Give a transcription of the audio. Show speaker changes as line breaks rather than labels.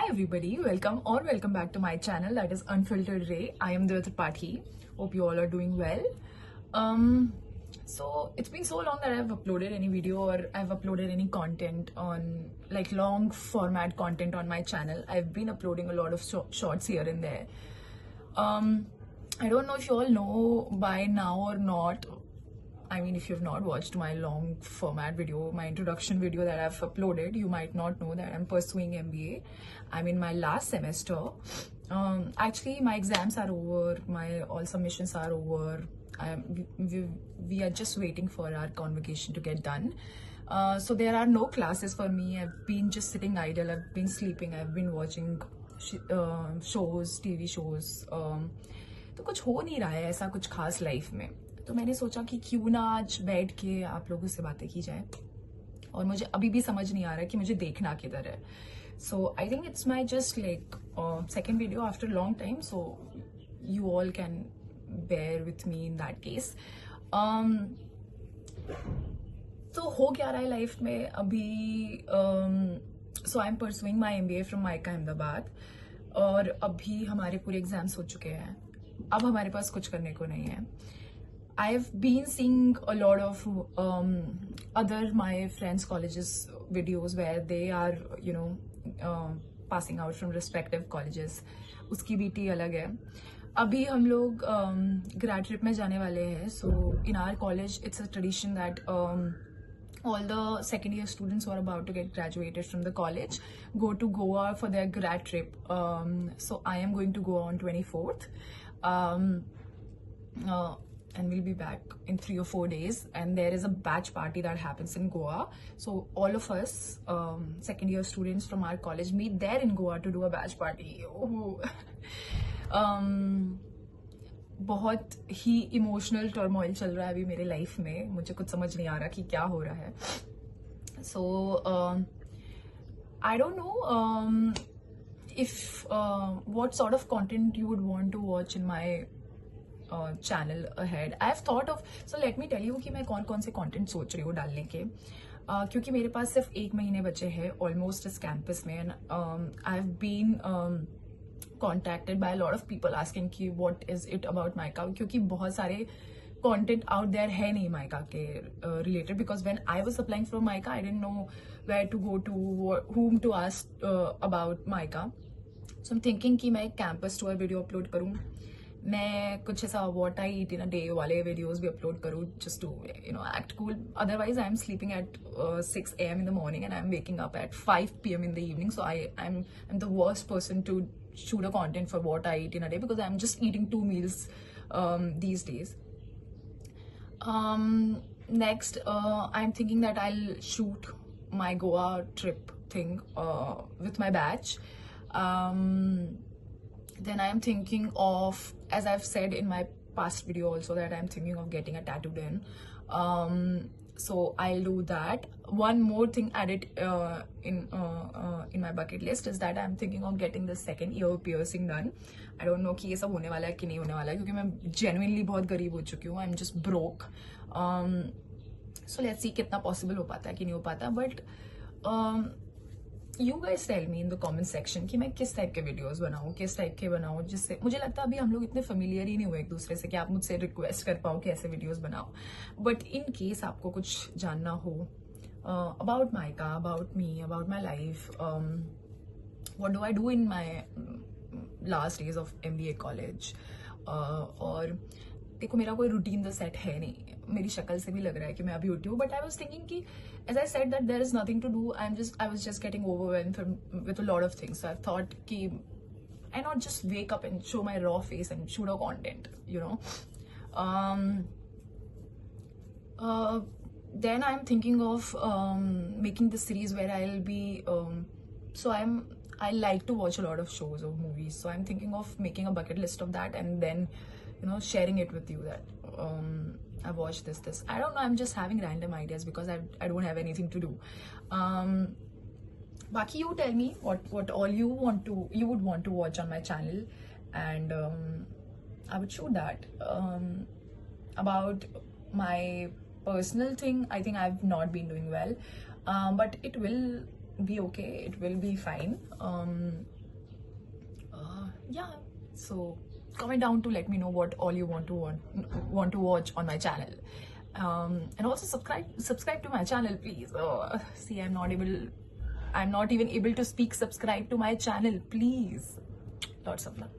everybody, welcome back to my channel, that is Unfiltered Ray. I am Devitra Pathi. Hope you all are doing well. So it's been so long that I've uploaded any video or I've uploaded any content on like long format content on my channel. I've been uploading a lot of shorts here and there. I don't know if you all know by now or not. I mean, if you've not watched my long format video, my introduction video that I've uploaded, you might not know that I'm pursuing MBA. I'm in my last semester. Actually, my exams are over, my all submissions are over. We are just waiting for our convocation to get done. So there are no classes for me. I've been just sitting idle, I've been sleeping, I've been watching shows, TV shows. तो कुछ हो नहीं रहा है ऐसा कुछ खास life में, तो मैंने सोचा कि क्यों ना आज बैठ के आप लोगों से बातें की जाए। और मुझे अभी भी समझ नहीं आ रहा कि मुझे देखना किधर है। So I think it's my just like second video after long time, so you all can bear with me in that case. तो हो क्या रहा है लाइफ में अभी। So I am pursuing my MBA from MICA Ahmedabad, और अभी हमारे पूरे एग्जाम्स हो चुके हैं। अब हमारे पास कुछ करने को नहीं है। I've been seeing a lot of other my friends' colleges videos where they are, you know, passing out from respective colleges. उसकी BT अलग है। अभी हम लोग grad trip में जाने वाले हैं। So in our college, it's a tradition that all the second year students who are about to get graduated from the college go to Goa for their grad trip. So I am going to go on 24th. And we'll be back in 3 or 4 days, and there is a batch party that happens in Goa. So all of us second year students from our college meet there in Goa to do a batch party. बहुत ही emotional turmoil चल रहा है अभी मेरे life में। मुझे कुछ समझ नहीं आ रहा कि क्या हो रहा है। So I don't know if what sort of content you would want to watch in my channel ahead. I have thought of, so let me tell you कि मैं कौन कौन से content सोच रही हूँ डालने के, क्योंकि मेरे पास सिर्फ 1 महीने बचे हैं ऑलमोस्ट इस कैंपस में। And I have been contacted by a lot of people asking कि what is it about mica, क्योंकि बहुत सारे content out there है नहीं माइका के related, because when I was applying for mica I didn't know where to go to, whom to ask about mica. So I'm thinking कि मैं एक campus tour video upload करूँ, मैं कुछ ऐसा what I eat in a day वाले videos भी upload करूँ, just to act cool. Otherwise I'm sleeping at 6 AM in the morning and I'm waking up at 5 PM in the evening. So I'm the worst person to shoot a content for what I eat in a day, because I'm just eating 2 meals these days. Next, I'm thinking that I'll shoot my Goa trip thing with my batch. Then I am thinking of, as I've said in my past video also, that I'm thinking of getting a tattoo done. So I'll do that. One more thing added in my bucket list is that I'm thinking of getting the second ear piercing done. I don't know कि ये सब होने वाला है कि नहीं होने वाला है, क्योंकि मैं genuinely बहुत गरीब हो चुकी हूँ. I'm just broke. So let's see कितना possible हो पाता है कि नहीं हो पाता. But you guys tell me in the comment section कि मैं किस टाइप के वीडियोस बनाऊँ, किस टाइप के बनाऊँ, जिससे मुझे लगता है अभी हम लोग इतने फेमिलियर ही नहीं हुए एक दूसरे से कि आप मुझसे रिक्वेस्ट कर पाओ कि ऐसे वीडियोस बनाओ. बट इन केस आपको कुछ जानना हो about mica, about me, about my life, what do I do in my last days of MBA college, और देखो मेरा कोई रूटीन तो सेट है नहीं, मेरी शक्ल से भी लग रहा है कि मैं अभी उठी हूँ. बट आई वॉज थिंकिंग कि as I said that there is nothing to do, I was just getting overwhelmed with a lot of things. So I thought कि I not just wake up and show my raw face and shoot a content, you know. Then I'm thinking of making this series where I'll be I like to watch a lot of shows or movies, so I'm thinking of making a bucket list of that and then sharing it with you that I watched this. I don't know, I'm just having random ideas because I don't have anything to do. Baki, you tell me what all you would want to watch on my channel, and I would shoot that. About my personal thing, I think I've not been doing well, but it will be okay, it will be fine. yeah, so comment down to let me know what all you want to watch on my channel. And also subscribe to my channel, please. See, I'm not even able to speak subscribe to my channel, please. Lots of love.